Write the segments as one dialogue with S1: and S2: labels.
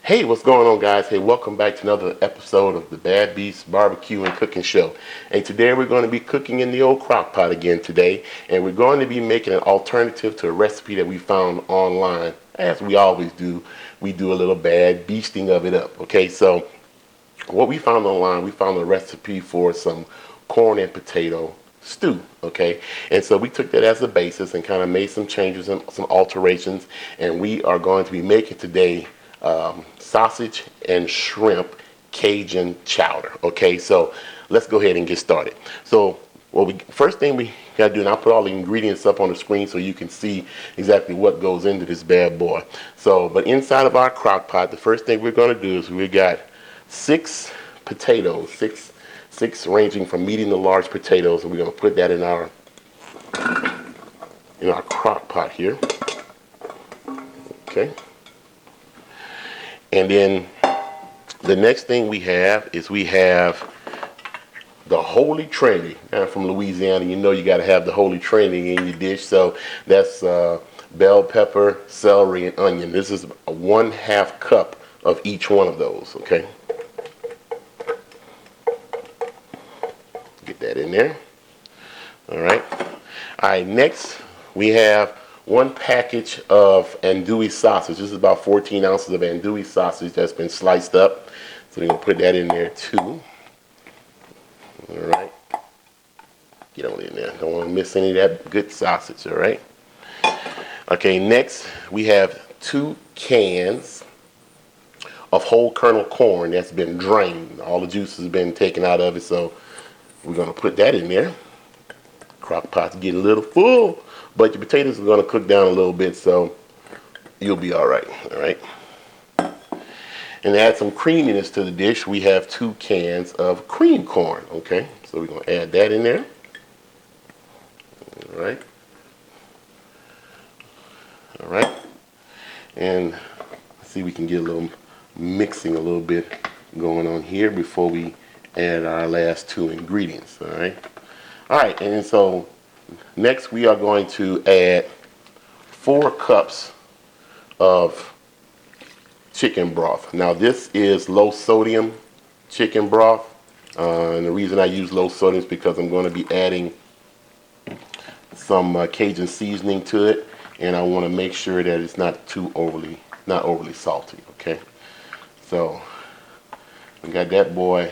S1: Hey, what's going on, guys? Hey, welcome back to another episode of the Bad Beast Barbecue and Cooking Show. And today we're going to be cooking in the old crock pot again today. And we're going to be making an alternative to a recipe that we found online. As we always do, we do a little bad beasting of it up. Okay, so what we found online, we found a recipe for some corn and potato stew. Okay, and so we took that as a basis and kind of made some changes and some alterations. And we are going to be making today sausage and shrimp Cajun chowder. Okay, so let's go ahead and get started. So first thing we gotta do, and I'll put all the ingredients up on the screen so you can see exactly what goes into this bad boy. So, but inside of our crock pot, the first thing we're gonna do is we got 6 potatoes, six ranging from medium to large potatoes, and we're gonna put that in our crock pot here. Okay. And then the next thing we have is we have the Holy Trinity. Now, from Louisiana, you know you got to have the Holy Trinity in your dish. So that's bell pepper, celery, and onion. This is a 1/2 cup of each one of those. Okay. Get that in there. All right. All right. Next, we have 1 package of Andouille sausage. This is about 14 ounces of Andouille sausage that's been sliced up. So we're going to put that in there too. All right. Get on in there. Don't want to miss any of that good sausage, all right? Okay, next we have 2 cans of whole kernel corn that's been drained. All the juice has been taken out of it, so we're going to put that in there. Crock pot's getting a little full, but your potatoes are going to cook down a little bit, so you'll be all right. And to add some creaminess to the dish, we have 2 cans of cream corn. Okay, so we're going to add that in there. All right. And let's see if we can get a little mixing a little bit going on here before we add our last 2 ingredients. All right, and so next we are going to add 4 cups of chicken broth. Now this is low sodium chicken broth, and the reason I use low sodium is because I'm going to be adding some Cajun seasoning to it, and I want to make sure that it's not overly salty. Okay, so we got that boy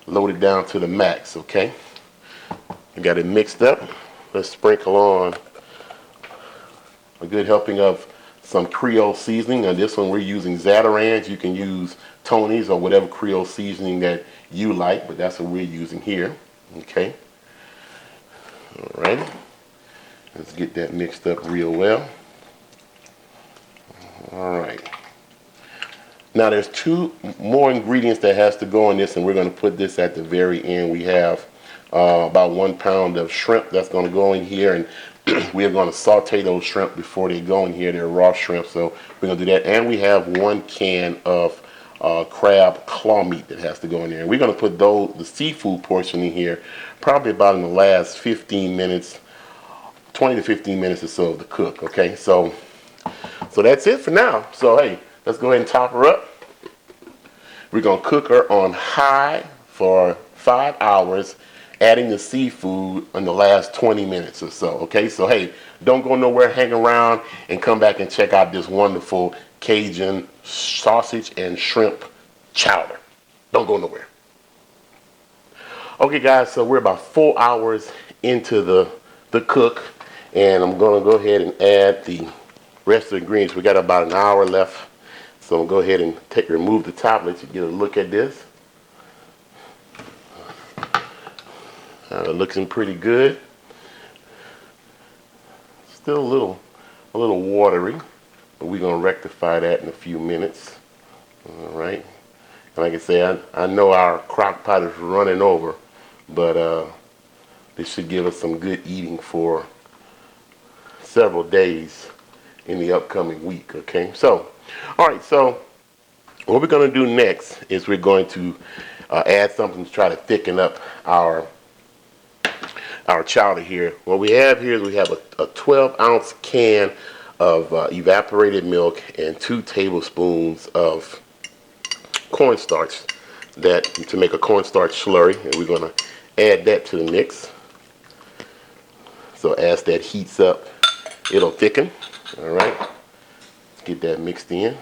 S1: loaded down to the max. Okay, we got it mixed up. Let's sprinkle on a good helping of some Creole seasoning. Now this one we're using Zatarain's. You can use Tony's or whatever Creole seasoning that you like, but that's what we're using here. Okay. All right. Let's get that mixed up real well. All right. Now there's 2 more ingredients that has to go in this, and we're going to put this at the very end. We have about 1 pound of shrimp that's going to go in here, and we're going to saute those shrimp before they go in here. They're raw shrimp, so we're going to do that. And we have 1 can of crab claw meat that has to go in there. And we're going to put the seafood portion in here probably about in the last 15 minutes, 20 to 15 minutes or so of the cook. Okay, so that's it for now. So hey, let's go ahead and top her up. We're going to cook her on high for 5 hours, adding the seafood in the last 20 minutes or so. Okay, so hey, don't go nowhere, hang around and come back and check out this wonderful Cajun sausage and shrimp chowder. Don't go nowhere. Okay guys, so we're about 4 hours into the cook, and I'm going to go ahead and add the rest of the ingredients. We got about an hour left, so I'll go ahead and remove the top, let you get a look at this. Looking pretty good. Still a little watery, but we're going to rectify that in a few minutes. All right. And like I say, I know our crock pot is running over, but this should give us some good eating for several days in the upcoming week. Okay. So, all right. So what we're going to do next is we're going to add something to try to thicken up our chowder here. What we have here is we have a 12-ounce can of evaporated milk and 2 tablespoons of cornstarch to make a cornstarch slurry, and we're going to add that to the mix. So as that heats up, it'll thicken. All right, let's get that mixed in.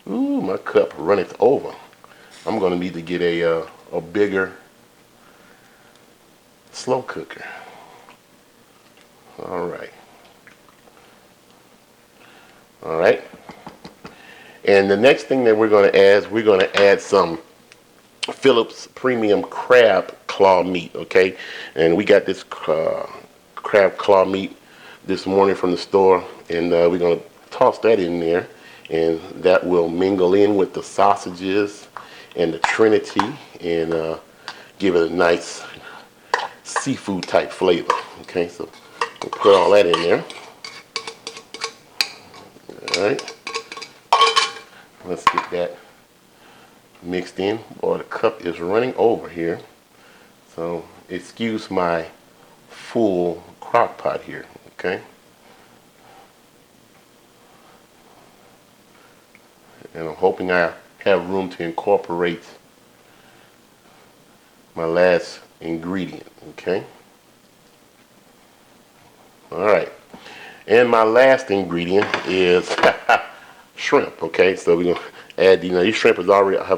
S1: Ooh, my cup runneth over. I'm going to need to get a bigger slow cooker. All right. All right. And the next thing that we're going to add is we're going to add some Phillips premium crab claw meat, okay? And we got this crab claw meat this morning from the store, and we're going to toss that in there, and that will mingle in with the sausages and the Trinity and give it a nice seafood type flavor. Okay, so we'll put all that in there. All right, let's get that mixed in. Boy, the cup is running over here, so excuse my full crock pot here. Okay, and I'm hoping I have room to incorporate my last ingredient. Okay, all right, and my last ingredient is shrimp. Okay, so we're gonna add these shrimp have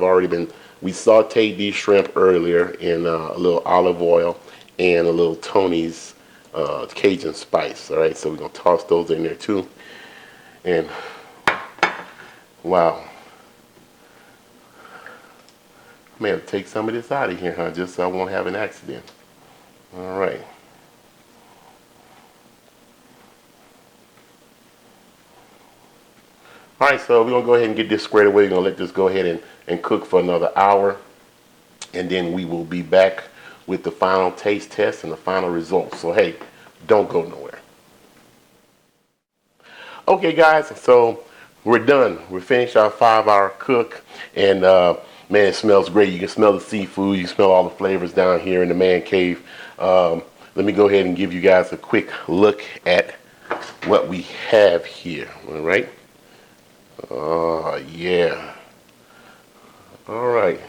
S1: already been, we sauteed these shrimp earlier in a little olive oil and a little Tony's Cajun spice. All right, so we're gonna toss those in there too. And wow, I may have to take some of this out of here, huh? Just so I won't have an accident. All right. All right, so we're gonna go ahead and get this squared away. We're gonna let this go ahead and cook for another hour, and then we will be back with the final taste test and the final results. So hey, don't go nowhere. Okay guys, so we're done. We finished our 5-hour cook, and man, it smells great. You can smell the seafood, you can smell all the flavors down here in the man cave. Let me go ahead and give you guys a quick look at what we have here. All right. Oh yeah. All right.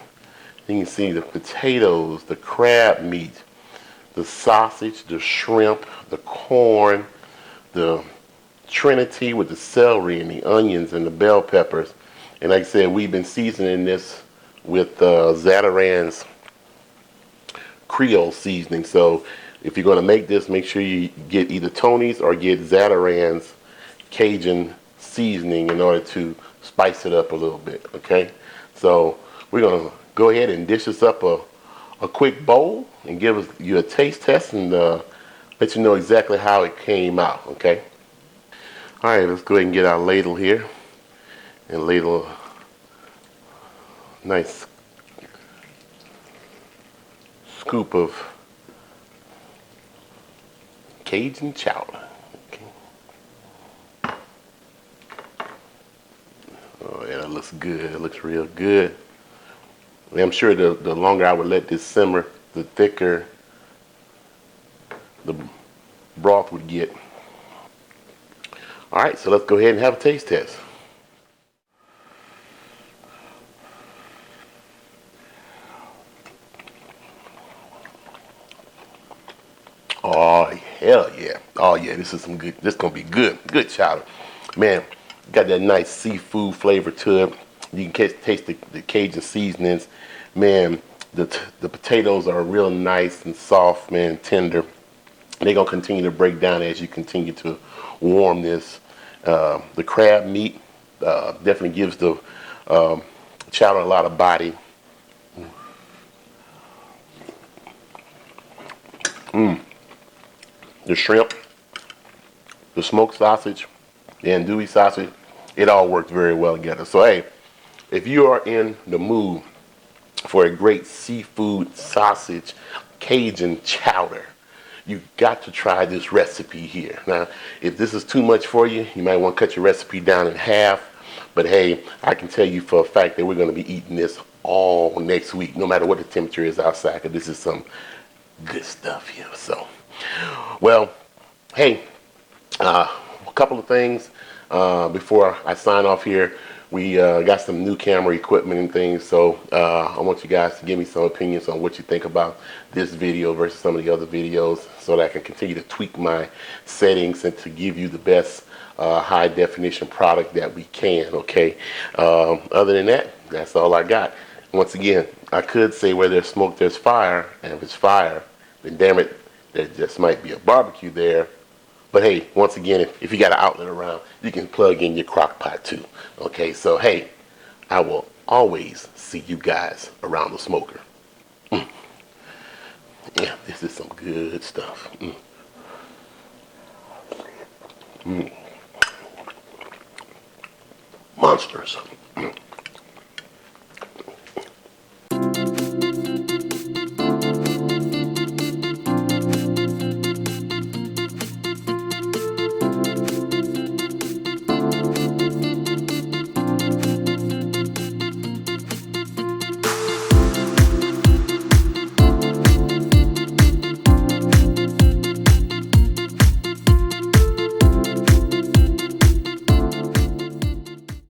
S1: You can see the potatoes, the crab meat, the sausage, the shrimp, the corn, the Trinity with the celery and the onions and the bell peppers. And like I said, we've been seasoning this with Zatarain's Creole seasoning. So if you're going to make this, make sure you get either Tony's or get Zatarain's Cajun seasoning in order to spice it up a little bit. Okay, so we're going to go ahead and dish this up a quick bowl and give you a taste test and let you know exactly how it came out. Okay. All right, let's go ahead and get our ladle here and ladle a nice scoop of Cajun chowder. Okay. Oh yeah, that looks good. It looks real good. And I'm sure the longer I would let this simmer, the thicker the broth would get. All right, so let's go ahead and have a taste test. Oh hell yeah! Oh yeah, this is some good. This is gonna be good chowder, man. Got that nice seafood flavor to it. You can taste the Cajun seasonings, man. The potatoes are real nice and soft, man, tender. They're gonna continue to break down as you continue to warm this. The crab meat definitely gives the chowder a lot of body. The shrimp, the smoked sausage, the Andouille sausage, it all works very well together. So hey, if you are in the mood for a great seafood sausage Cajun chowder, you got to try this recipe here. Now, if this is too much for you, you might want to cut your recipe down in half. But hey, I can tell you for a fact that we're going to be eating this all next week, no matter what the temperature is outside, because this is some good stuff here. So, well, hey, a couple of things before I sign off here. We got some new camera equipment and things, so I want you guys to give me some opinions on what you think about this video versus some of the other videos, so that I can continue to tweak my settings and to give you the best high definition product that we can. Okay. Other than that, that's all I got. Once again, I could say where there's smoke, there's fire, and if it's fire, then damn it, there just might be a barbecue there. But hey, once again, if you got an outlet around, you can plug in your crock pot too. Okay, so hey, I will always see you guys around the smoker. Yeah, this is some good stuff. Monsters.